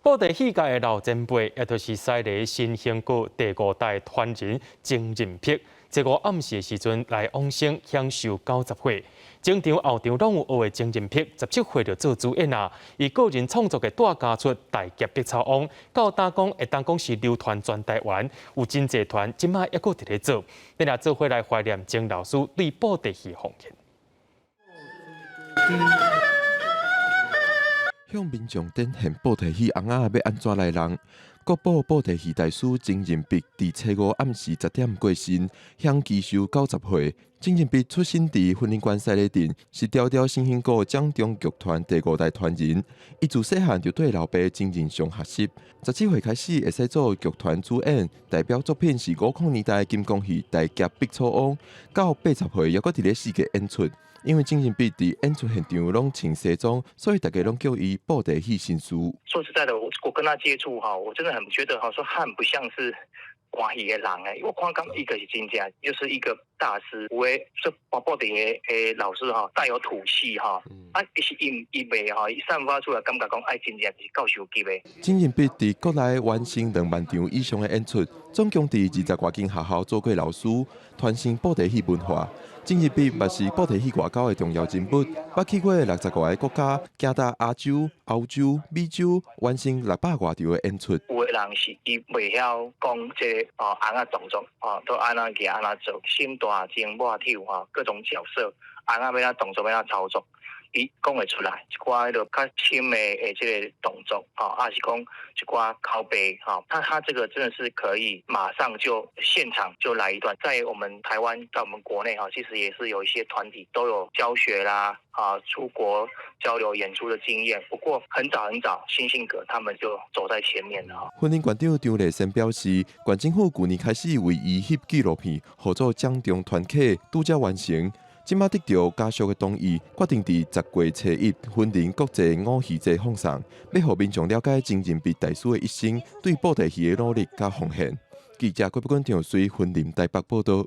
布袋戏界的老前辈，也就是西丽新兴国第5代传人曾仁碧，这个暗时的时阵来往生享受90岁。整场后场拢有学的曾仁碧17岁就做主演啊，伊个人创作的大家出大夹碧草王，到打讲会当讲是流传全台湾，有真济团即摆还阁伫咧做，咱也做伙来怀念曾老师对布袋戏奉献。向民众展现布袋戏红仔要安怎来人。国宝布袋戏大师曾仁碧伫初5暗时10点过身，享基寿90岁。曾仁碧出身伫婚姻关西丽镇，是条条新兴国掌中剧团第5代传人。伊自细汉就对老爸曾仁祥学习，17岁开始会使做剧团主演，代表作品是50年代金光戏《大夹碧草王》，到80岁也搁伫咧世界演出。因为曾仁碧伫演出现场拢穿西装，所以大家拢叫伊布袋戏新师。说实在的，我跟他接触哈，我真的很觉得哈，说他很不像是歌戏的人因为我看刚一个是真正，就是一个大师，有诶说布袋的老师哈，带有土气哈，是伊袂哈，伊散发出来感觉讲爱真正是教授级的。曾仁碧伫国内完成2万场以上的演出，总共伫20多间学校做过老师，传承布袋戏文化。曾仁碧嘛是布袋戏外交的重要人物，捌去过60多个国家，行到亚洲、欧洲、美洲，完成600多场的演出。有的人是伊袂晓讲这个红仔动作都安怎行安怎做，心大睛抹跳各种角色，红仔要怎动作要怎操作。伊讲会出来，一寡就较深的这个动作还是讲一寡拷贝他这个真的是可以马上就现场就来一段。在我们台湾，在我们国内其实也是有一些团体都有教学啦出国交流演出的经验。不过很早，新兴阁他们就走在前面了婚姻馆长张丽仙表示，县政府去年开始为伊翕纪录片，合作奖中团契拄才完成。即马得到家属的同意，决定伫10月初1婚龄国际舞戏节放送，要互民众了解曾仁碧大师的一生对布袋戏的努力甲奉献。记者郭不管张随婚林台北报道。